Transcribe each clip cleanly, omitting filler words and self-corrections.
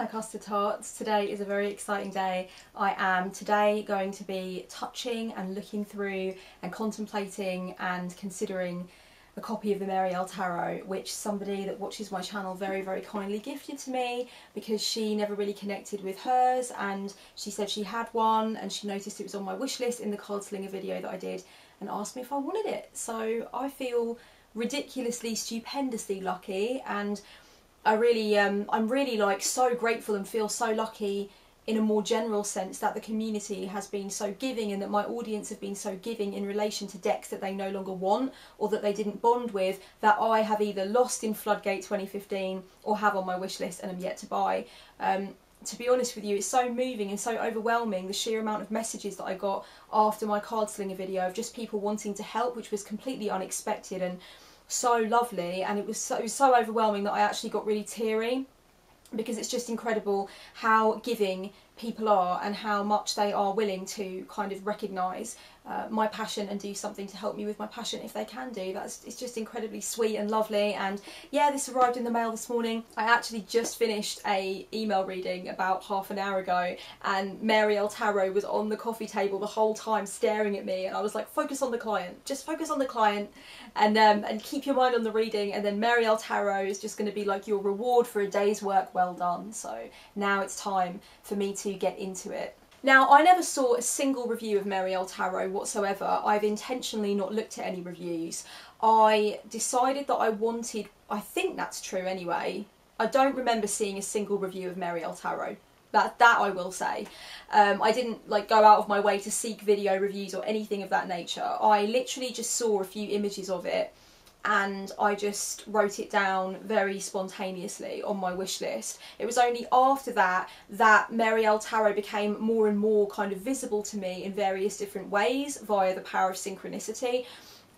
Hi custard tarts, today is a very exciting day. I am today going to be touching and looking through and contemplating and considering a copy of the Marielle Tarot, which somebody that watches my channel very kindly gifted to me because she never really connected with hers, and she said she had one and she noticed it was on my wish list in the card slinger video that I did and asked me if I wanted it. So I feel ridiculously, stupendously lucky, and I'm really like so grateful and feel so lucky in a more general sense that the community has been so giving and that my audience have been so giving in relation to decks that they no longer want or that they didn't bond with, that I have either lost in Floodgate 2015 or have on my wish list and am yet to buy. To be honest with you, it's so moving and so overwhelming, the sheer amount of messages that I got after my card slinger video of just people wanting to help, which was completely unexpected and so lovely, and it was so overwhelming that I actually got really teary, because it's just incredible how giving people are and how much they are willing to kind of recognise my passion and do something to help me with my passion if they can do. It's just incredibly sweet and lovely. And yeah, this arrived in the mail this morning. I actually just finished a email reading about half an hour ago, and Marielle Tarot was on the coffee table the whole time staring at me, and I was like, focus on the client, just focus on the client, and keep your mind on the reading, and then Marielle Tarot is just going to be like your reward for a day's work well done. So now it's time for me to get into it. Now, I never saw a single review of Marielle Tarot whatsoever. I've intentionally not looked at any reviews. I decided that I wanted, I think that's true anyway, I don't remember seeing a single review of Marielle Tarot. That I will say. I didn't like go out of my way to seek video reviews or anything of that nature. I literally just saw a few images of it and I just wrote it down very spontaneously on my wish list. It was only after that that Marielle Tarot became more and more kind of visible to me in various different ways via the power of synchronicity,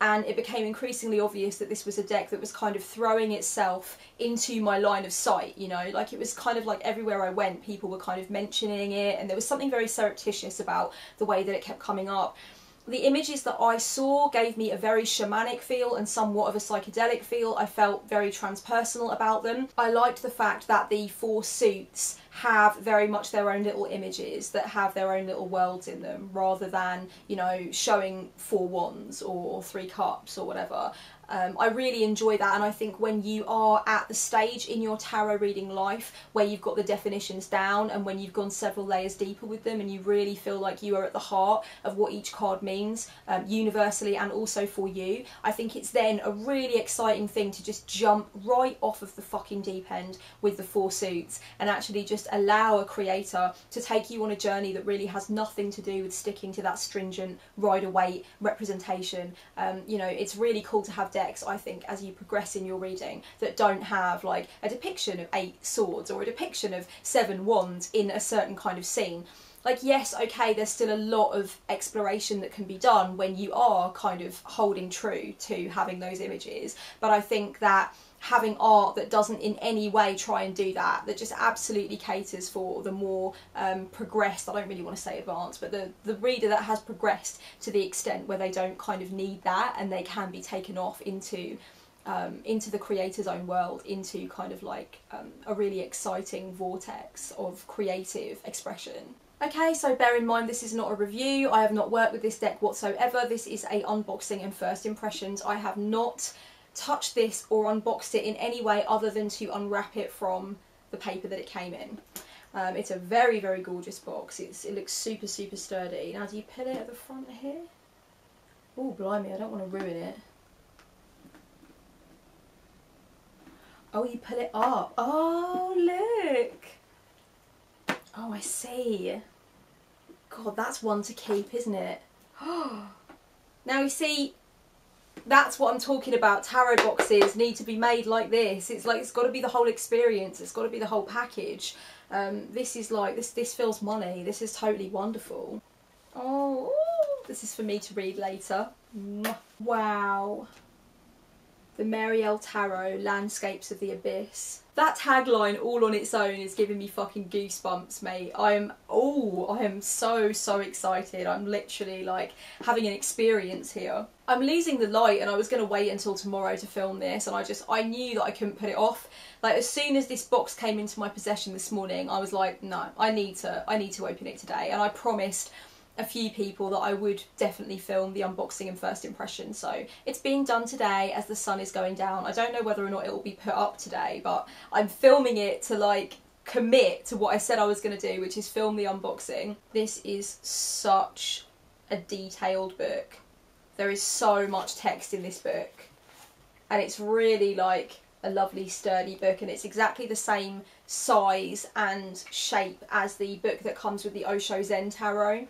and it became increasingly obvious that this was a deck that was kind of throwing itself into my line of sight, you know, like it was kind of like everywhere I went people were kind of mentioning it, and there was something very surreptitious about the way that it kept coming up. The images that I saw gave me a very shamanic feel and somewhat of a psychedelic feel. I felt very transpersonal about them. I liked the fact that the four suits have very much their own little images that have their own little worlds in them, rather than, you know, showing four wands or three cups or whatever. I really enjoy that, and I think when you are at the stage in your tarot reading life where you've got the definitions down and when you've gone several layers deeper with them and you really feel like you are at the heart of what each card means, universally and also for you, I think it's then a really exciting thing to just jump right off of the fucking deep end with the four suits and actually just allow a creator to take you on a journey that really has nothing to do with sticking to that stringent Rider-Waite representation. You know, it's really cool to have decks, I think, as you progress in your reading that don't have like a depiction of 8 swords or a depiction of 7 wands in a certain kind of scene. Like, yes, okay, there's still a lot of exploration that can be done when you are kind of holding true to having those images, but I think that having art that doesn't in any way try and do that, that just absolutely caters for the more progressed, I don't really want to say advanced, but the reader that has progressed to the extent where they don't kind of need that and they can be taken off into the creator's own world, into kind of like a really exciting vortex of creative expression. Okay, so bear in mind this is not a review. I have not worked with this deck whatsoever. This is a unboxing and first impressions. I have not touched this or unboxed it in any way other than to unwrap it from the paper that it came in. It's a very gorgeous box. It looks super sturdy. Now, do you put it at the front here? Oh blimey, I don't want to ruin it. Oh, you pull it up. Oh, look. Oh, I see. God, that's one to keep, isn't it? Now you see, that's what I'm talking about. Tarot boxes need to be made like this. It's like, it's got to be the whole experience. It's got to be the whole package. This is like, this feels money. This is totally wonderful. Oh, this is for me to read later. Wow. The Marielle Tarot, Landscapes of the Abyss. That tagline all on its own is giving me fucking goosebumps, mate. I am so excited. I'm literally like having an experience here. I'm losing the light and I was going to wait until tomorrow to film this, and I knew that I couldn't put it off. Like, as soon as this box came into my possession this morning, I was like, no, I need to open it today. And I promised a few people that I would definitely film the unboxing and first impression, so it's being done today as the sun is going down. I don't know whether or not it will be put up today, but I'm filming it to like commit to what I said I was going to do, which is film the unboxing. This is such a detailed book. There is so much text in this book, and it's really like a lovely sturdy book, and it's exactly the same size and shape as the book that comes with the Osho Zen Tarot.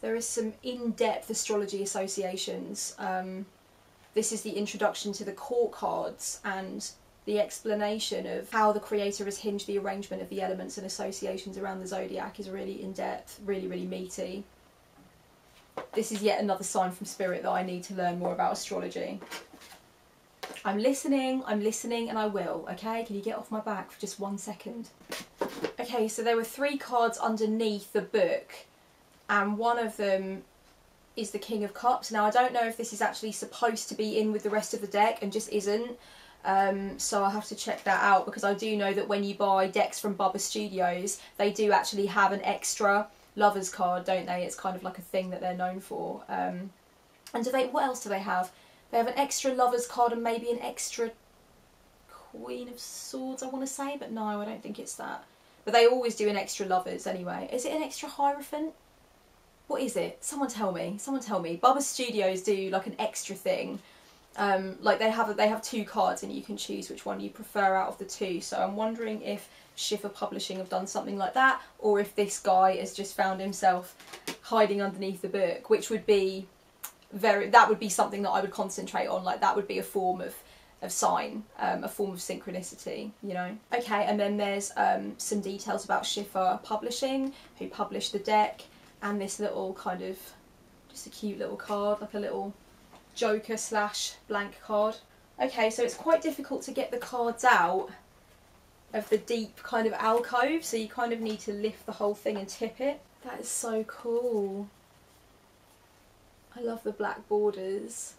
There is some in-depth astrology associations. This is the introduction to the court cards and the explanation of how the creator has hinged the arrangement of the elements and associations around the zodiac is really in-depth, really meaty. This is yet another sign from spirit that I need to learn more about astrology. I'm listening, and I will, okay? Can you get off my back for just 1 second? Okay, so there were 3 cards underneath the book, and one of them is the King of Cups. Now, I don't know if this is actually supposed to be in with the rest of the deck and just isn't, so I'll have to check that out, because I do know that when you buy decks from Bubba Studios, they do actually have an extra Lovers card, don't they? It's kind of like a thing that they're known for. And what else do they have? They have an extra Lovers card and maybe an extra Queen of Swords, I want to say, but no, I don't think it's that. But they always do an extra Lovers anyway. Is it an extra Hierophant? What is it? Someone tell me. Someone tell me. Bubba Studios do like an extra thing. Like they have 2 cards and you can choose which one you prefer out of the 2. So I'm wondering if Schiffer Publishing have done something like that, or if this guy has just found himself hiding underneath the book, which would be that would be something that I would concentrate on. Like, that would be a form of sign, a form of synchronicity, you know. Okay, and then there's some details about Schiffer Publishing, who published the deck, and this little kind of, just a cute little card, like a little joker / blank card. Okay, so it's quite difficult to get the cards out of the deep kind of alcove, so you kind of need to lift the whole thing and tip it. That is so cool. I love the black borders.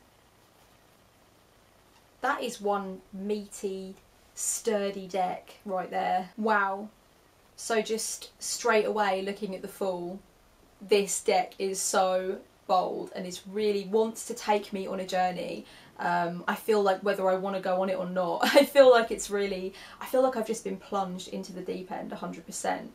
That is one meaty, sturdy deck right there. Wow. So just straight away looking at the full, this deck is so bold and it really wants to take me on a journey. I feel like whether I want to go on it or not, I feel like I've just been plunged into the deep end 100%.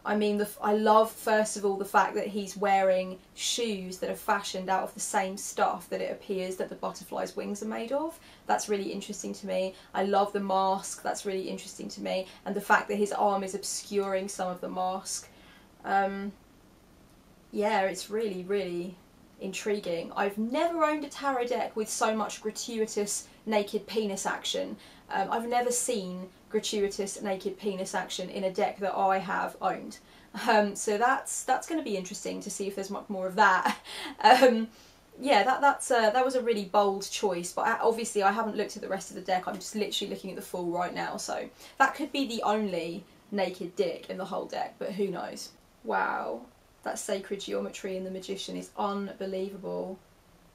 I mean, I love, first of all, the fact that he's wearing shoes that are fashioned out of the same stuff that it appears that the butterfly's wings are made of. That's really interesting to me. I love the mask. That's really interesting to me. And the fact that his arm is obscuring some of the mask. Yeah, it's really intriguing. I've never owned a tarot deck with so much gratuitous naked penis action. I've never seen gratuitous naked penis action in a deck that I have owned. So that's going to be interesting to see if there's much more of that. Yeah, that was a really bold choice, but obviously I haven't looked at the rest of the deck. I'm just literally looking at the full right now, so that could be the only naked dick in the whole deck, but who knows. Wow, that sacred geometry in the Magician is unbelievable.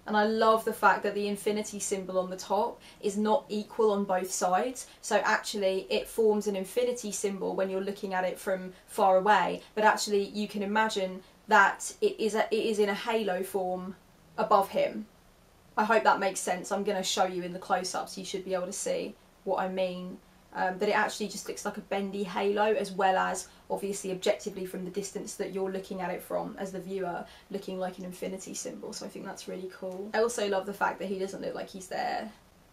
And I love the fact that the infinity symbol on the top is not equal on both sides. So actually it forms an infinity symbol when you're looking at it from far away, but actually you can imagine that it is in a halo form above him. I hope that makes sense. I'm going to show you in the close-ups, you should be able to see what I mean. But it actually just looks like a bendy halo, as well as obviously objectively from the distance that you're looking at it from as the viewer, looking like an infinity symbol. So I think that's really cool. I also love the fact that he doesn't look like he's there.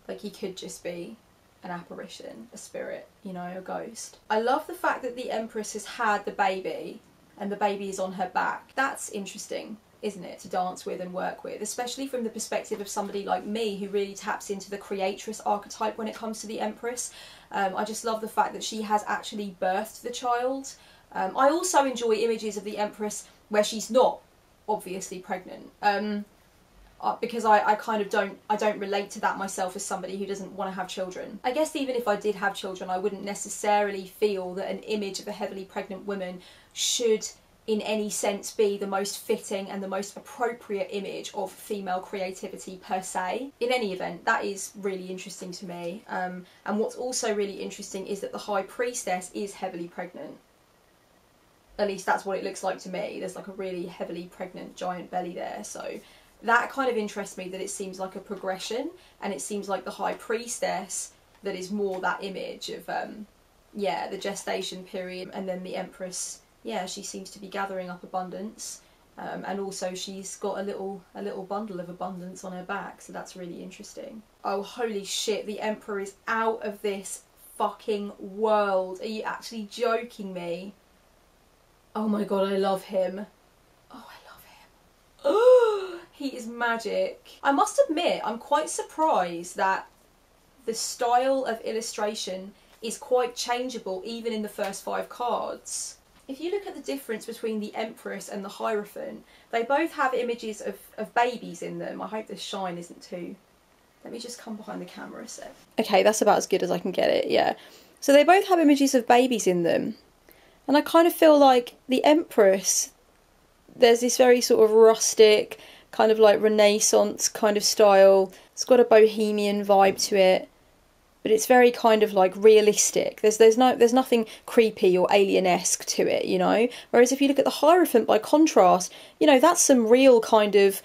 Like, he could just be an apparition, a spirit, you know, a ghost. I love the fact that the Empress has had the baby and the baby is on her back. That's interesting, isn't it, to dance with and work with, especially from the perspective of somebody like me who really taps into the creatress archetype when it comes to the Empress. I just love the fact that she has actually birthed the child. I also enjoy images of the Empress where she's not obviously pregnant. because I kind of don't relate to that myself as somebody who doesn't want to have children. I guess even if I did have children, I wouldn't necessarily feel that an image of a heavily pregnant woman should in any sense be the most fitting and the most appropriate image of female creativity per se. In any event, that is really interesting to me. And what's also really interesting is that the High Priestess is heavily pregnant. At least that's what it looks like to me. There's like a really heavily pregnant giant belly there. So that kind of interests me, that it seems like a progression, and it seems like the High Priestess that is more that image of, yeah, the gestation period, and then the Empress. Yeah, she seems to be gathering up abundance, and also she's got a little bundle of abundance on her back, so that's really interesting. Oh, holy shit, the Emperor is out of this fucking world. Are you actually joking me? Oh my god, I love him. Oh, I love him. Oh, he is magic. I must admit, I'm quite surprised that the style of illustration is quite changeable even in the first 5 cards. If you look at the difference between the Empress and the Hierophant, they both have images of babies in them. I hope the shine isn't too... Let me just come behind the camera a sec. Okay, that's about as good as I can get it, yeah. So they both have images of babies in them. And I kind of feel like the Empress, there's this very sort of rustic, kind of like Renaissance kind of style. It's got a bohemian vibe to it. But it's very kind of like realistic. There's nothing creepy or alien-esque to it, you know. Whereas if you look at the Hierophant by contrast, you know, that's some real kind of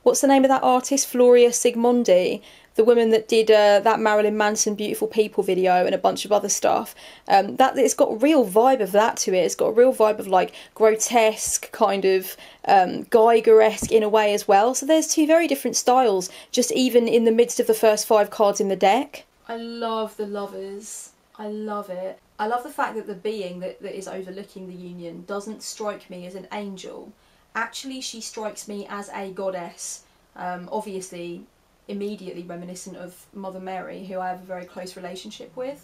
what's the name of that artist? Floria Sigmondi, the woman that did that Marilyn Manson Beautiful People video and a bunch of other stuff. That it's got a real vibe of that to it. It's got a real vibe of like grotesque, kind of Geiger-esque in a way as well. So there's 2 very different styles, just even in the midst of the first 5 cards in the deck. I love the Lovers. I love it. I love the fact that the being that is overlooking the union doesn't strike me as an angel. Actually, she strikes me as a goddess. Obviously, immediately reminiscent of Mother Mary, who I have a very close relationship with,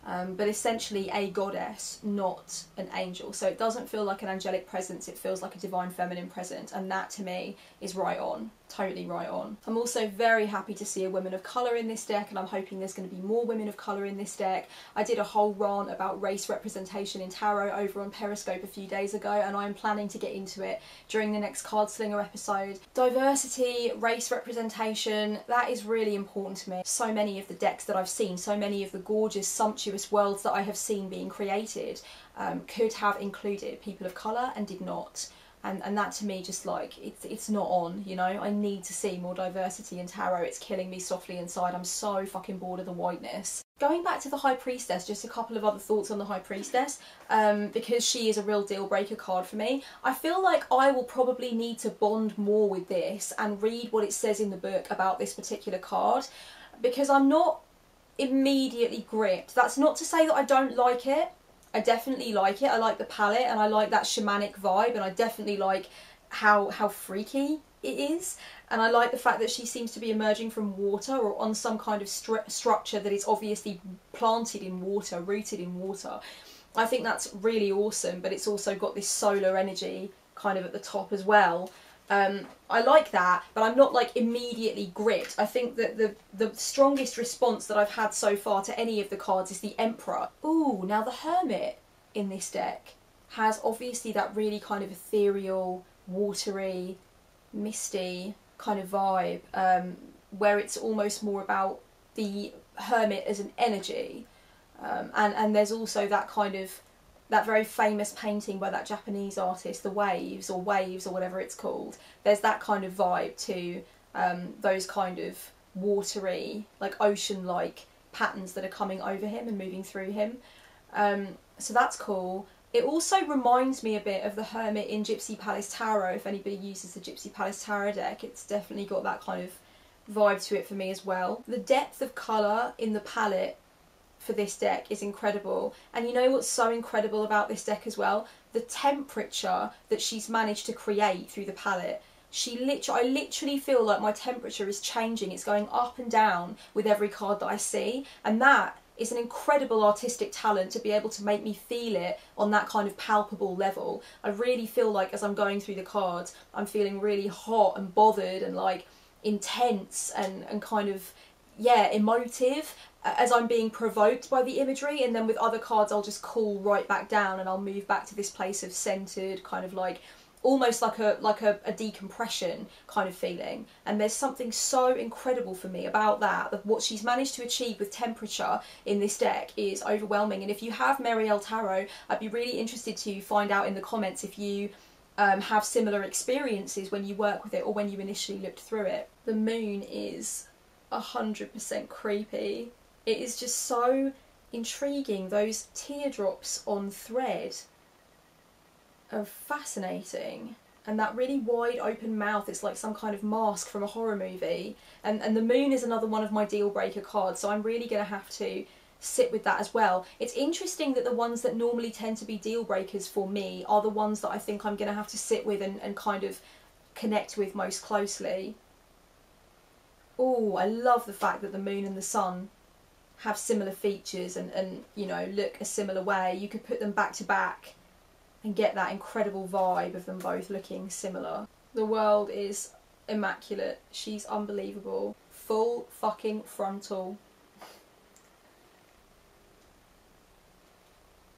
but essentially a goddess, not an angel. So it doesn't feel like an angelic presence, it feels like a divine feminine presence, and that to me is right on, totally right on. I'm also very happy to see a woman of colour in this deck, and I'm hoping there's going to be more women of colour in this deck. I did a whole rant about race representation in tarot over on Periscope a few days ago, and I'm planning to get into it during the next Card Slinger episode. Diversity, race representation, that is really important to me. So many of the decks that I've seen, so many of the gorgeous, sumptuous worlds that I have seen being created could have included people of colour and did not. And that to me, just like, it's not on, you know. I need to see more diversity in tarot. It's killing me softly inside. I'm so fucking bored of the whiteness. Going back to the High Priestess, just a couple of other thoughts on the High Priestess, because she is a real deal breaker card for me. I feel like I will probably need to bond more with this and read what it says in the book about this particular card, because I'm not immediately gripped. That's not to say that I don't like it. I definitely like it. I like the palette and I like that shamanic vibe, and I definitely like how freaky it is, and I like the fact that she seems to be emerging from water or on some kind of structure that is obviously planted in water, rooted in water. I think that's really awesome, but it's also got this solar energy kind of at the top as well. I like that, but I'm not like immediately gripped. I think that the strongest response that I've had so far to any of the cards is the Emperor. Ooh, now the Hermit in this deck has obviously that really kind of ethereal, watery, misty kind of vibe, where it's almost more about the Hermit as an energy, and there's also that kind of that very famous painting by that Japanese artist, the Waves or whatever it's called. There's that kind of vibe to those kind of watery, like ocean-like patterns that are coming over him and moving through him. So that's cool. It also reminds me a bit of the Hermit in Gypsy Palace Tarot. If anybody uses the Gypsy Palace Tarot deck, it's definitely got that kind of vibe to it for me as well. The depth of colour in the palette for this deck is incredible, and you know what's so incredible about this deck as well? The temperature that she's managed to create through the palette. I literally feel like my temperature is changing. It's going up and down with every card that I see, and that it's an incredible artistic talent to be able to make me feel it on that kind of palpable level. I really feel like as I'm going through the cards, I'm feeling really hot and bothered and like intense and kind of, yeah, emotive as I'm being provoked by the imagery. And then with other cards I'll just cool right back down and I'll move back to this place of centered, kind of like almost like a decompression kind of feeling. And there's something so incredible for me about that what she's managed to achieve with temperature in this deck is overwhelming. And if you have Marielle Tarot, I'd be really interested to find out in the comments if you have similar experiences when you work with it or when you initially looked through it. The moon is 100% creepy. It is just so intriguing. Those teardrops on thread are fascinating, and that really wide open mouth, it's like some kind of mask from a horror movie. And the moon is another one of my deal breaker cards, so I'm really going to have to sit with that as well. It's interesting that the ones that normally tend to be deal breakers for me are the ones that I think I'm going to have to sit with and kind of connect with most closely. Oh, I love the fact that the moon and the sun have similar features and you know, look a similar way. You could put them back to back and get that incredible vibe of them both looking similar. The world is immaculate. She's unbelievable. Full fucking frontal.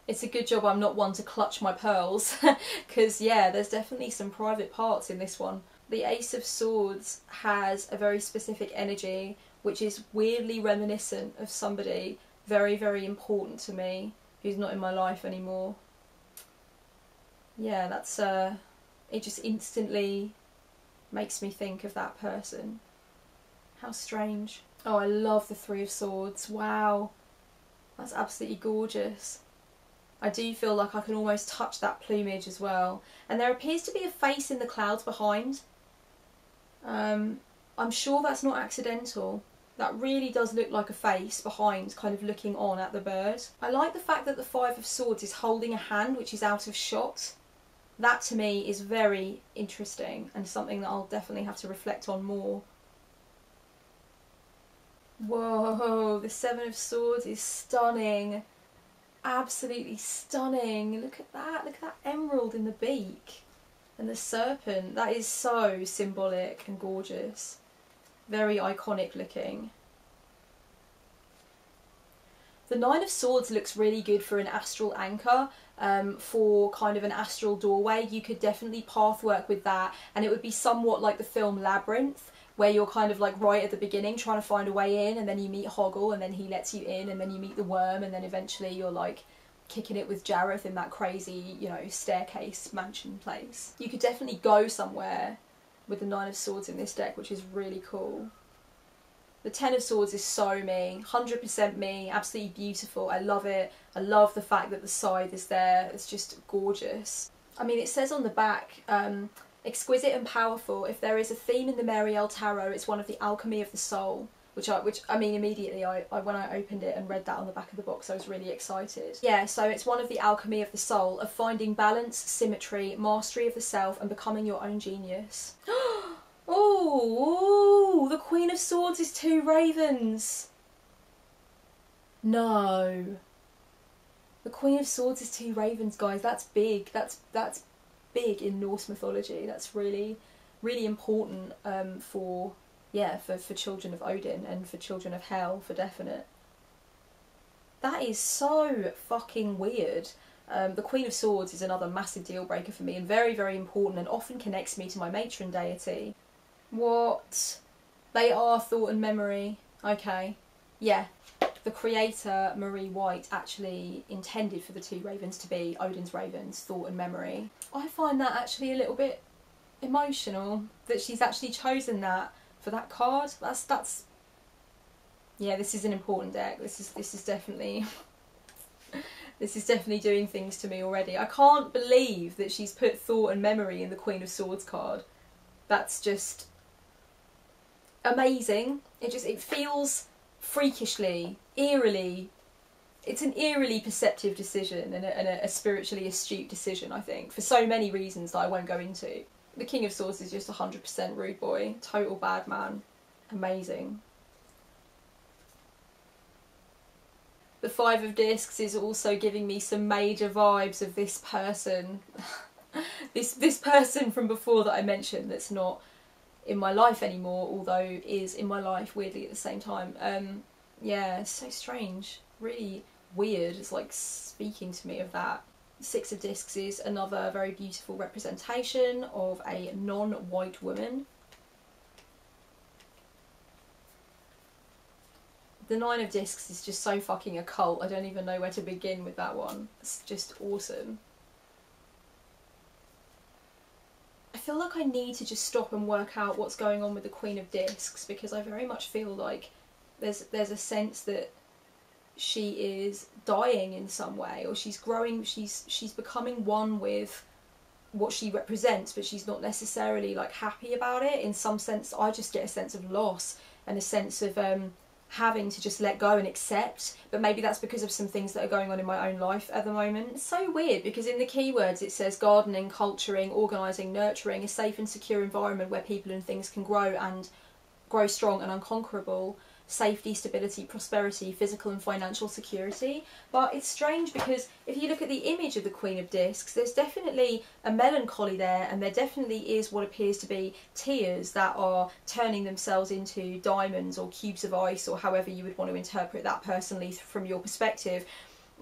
It's a good job I'm not one to clutch my pearls, because yeah, there's definitely some private parts in this one. The Ace of Swords has a very specific energy, which is weirdly reminiscent of somebody very, very important to me, who's not in my life anymore. Yeah, that's, it just instantly makes me think of that person. How strange. Oh, I love the Three of Swords. Wow. That's absolutely gorgeous. I do feel like I can almost touch that plumage as well. And there appears to be a face in the clouds behind. I'm sure that's not accidental. That really does look like a face behind, kind of looking on at the bird. I like the fact that the Five of Swords is holding a hand which is out of shot. That to me is very interesting and something that I'll definitely have to reflect on more. Whoa, the Seven of Swords is stunning. Absolutely stunning. Look at that. Look at that emerald in the beak. And the serpent. That is so symbolic and gorgeous. Very iconic looking. The Nine of Swords looks really good for an astral anchor, for kind of an astral doorway. You could definitely path work with that, and it would be somewhat like the film Labyrinth, where you're kind of like right at the beginning trying to find a way in, and then you meet Hoggle and then he lets you in, and then you meet the worm, and then eventually you're like kicking it with Jareth in that crazy, you know, staircase mansion place. You could definitely go somewhere with the Nine of Swords in this deck, which is really cool. The Ten of Swords is so me, 100% me, absolutely beautiful. I love it. I love the fact that the scythe is there. It's just gorgeous. I mean, it says on the back, exquisite and powerful. If there is a theme in the Marielle Tarot, it's one of the alchemy of the soul. Which I mean, immediately, when I opened it and read that on the back of the box, I was really excited. Yeah, so it's one of the alchemy of the soul, of finding balance, symmetry, mastery of the self, and becoming your own genius. Oh, the Queen of Swords is two ravens. No. The Queen of Swords is two ravens, guys. That's big. That's big in Norse mythology. That's really, really important for children of Odin and for children of Hel, for definite. That is so fucking weird. The Queen of Swords is another massive deal breaker for me, and very, very important, and often connects me to my matron deity. What? They are thought and memory. Okay. Yeah. The creator, Marie White, actually intended for the two ravens to be Odin's ravens, thought and memory. I find that actually a little bit emotional, that she's actually chosen that for that card. That's yeah, this is an important deck. This is definitely this is definitely doing things to me already. I can't believe that she's put thought and memory in the Queen of Swords card. That's just amazing. It feels freakishly, eerily. It's an eerily perceptive decision and a spiritually astute decision, I think, for so many reasons that I won't go into. The King of Swords is just 100% rude boy, total bad man, amazing. The Five of Discs is also giving me some major vibes of this person. this person from before that I mentioned that's not in my life anymore, although is in my life weirdly at the same time. Yeah, it's so strange. Really weird. It's like speaking to me of that. Six of Discs is another very beautiful representation of a non-white woman. The Nine of Discs is just so fucking occult. I don't even know where to begin with that one. It's just awesome. I feel like I need to just stop and work out what's going on with the Queen of Discs, because I very much feel like there's a sense that she is dying in some way, or she's growing, she's becoming one with what she represents, but she's not necessarily like happy about it. In some sense, I just get a sense of loss and a sense of having to just let go and accept, but maybe that's because of some things that are going on in my own life at the moment. It's so weird because in the keywords it says gardening, culturing, organising, nurturing, a safe and secure environment where people and things can grow strong and unconquerable, safety, stability, prosperity, physical and financial security. But it's strange because if you look at the image of the Queen of Discs, there's definitely a melancholy there, and there definitely is what appears to be tears that are turning themselves into diamonds or cubes of ice, or however you would want to interpret that personally from your perspective.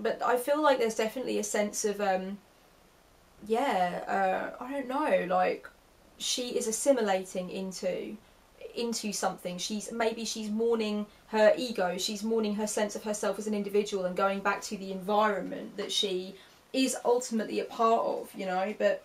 But I feel like there's definitely a sense of I don't know, like she is assimilating into something. Maybe she's mourning her ego, she's mourning her sense of herself as an individual and going back to the environment that she is ultimately a part of, you know. But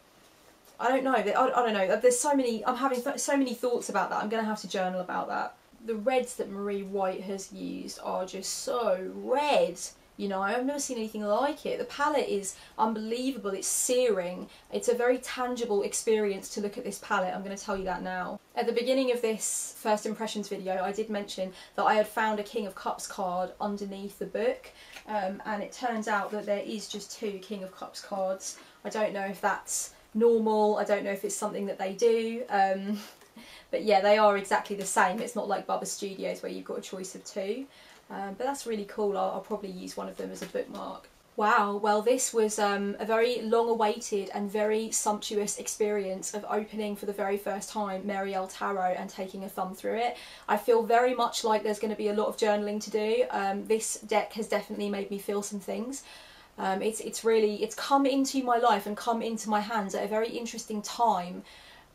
I don't know, I don't know, there's so many, I'm having so many thoughts about that. I'm going to have to journal about that. The reds that Marie White has used are just so red. You know, I've never seen anything like it. The palette is unbelievable, it's searing. It's a very tangible experience to look at this palette, I'm going to tell you that now. At the beginning of this first impressions video, I did mention that I had found a King of Cups card underneath the book, and it turns out that there is just 2 King of Cups cards. I don't know if that's normal, I don't know if it's something that they do, but yeah, they are exactly the same. It's not like Bubba Studios where you've got a choice of 2. But that's really cool. I'll probably use one of them as a bookmark. Wow, well this was a very long awaited and very sumptuous experience of opening for the very first time Mary L Tarot and taking a thumb through it. I feel very much like there's going to be a lot of journaling to do. This deck has definitely made me feel some things. It's come into my life and come into my hands at a very interesting time.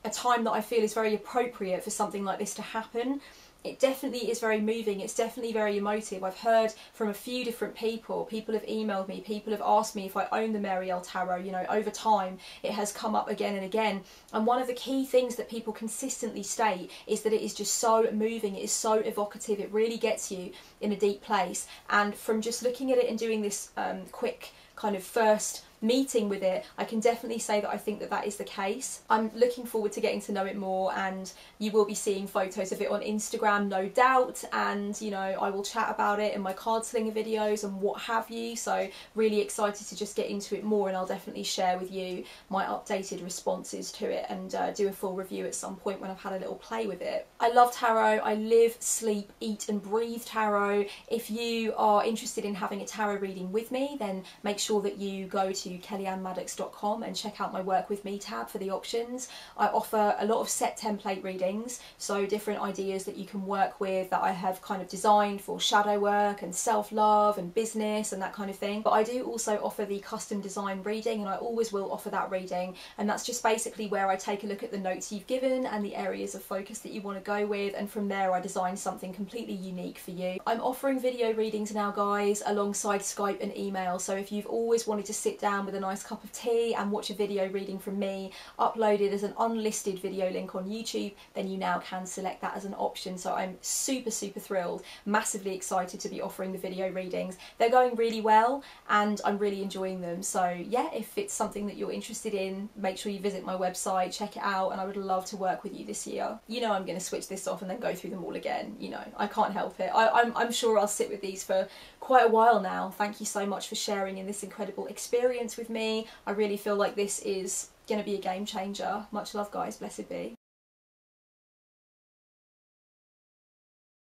A time that I feel is very appropriate for something like this to happen. It definitely is very moving, it's definitely very emotive. I've heard from a few different people, people have emailed me, people have asked me if I own the Mary L Tarot. You know, over time it has come up again and again, and one of the key things that people consistently state is that it is just so moving, it is so evocative, it really gets you in a deep place. And from just looking at it and doing this quick kind of first meeting with it, I can definitely say that I think that that is the case. I'm looking forward to getting to know it more, and you will be seeing photos of it on Instagram, no doubt, and you know, I will chat about it in my card slinger videos and what have you, so really excited to just get into it more, and I'll definitely share with you my updated responses to it and do a full review at some point when I've had a little play with it. I love tarot, I live, sleep, eat and breathe tarot. If you are interested in having a tarot reading with me, then make sure that you go to kellyannemaddox.com and check out my work with me tab for the options. I offer a lot of set template readings, so different ideas that you can work with that I have kind of designed for shadow work and self-love and business and that kind of thing. But I do also offer the custom design reading, and I always will offer that reading, and that's just basically where I take a look at the notes you've given and the areas of focus that you want to go with, and from there I design something completely unique for you. I'm offering video readings now, guys, alongside Skype and email, so if you've always wanted to sit down with a nice cup of tea and watch a video reading from me uploaded as an unlisted video link on YouTube, then you now can select that as an option. So I'm super thrilled, massively excited to be offering the video readings. They're going really well and I'm really enjoying them. So yeah, if it's something that you're interested in, make sure you visit my website, check it out, and I would love to work with you this year. You know I'm going to switch this off and then go through them all again, you know, I can't help it. I'm sure I'll sit with these for quite a while now. Thank you so much for sharing in this incredible experience with me. I really feel like this is going to be a game changer. Much love, guys. Blessed be.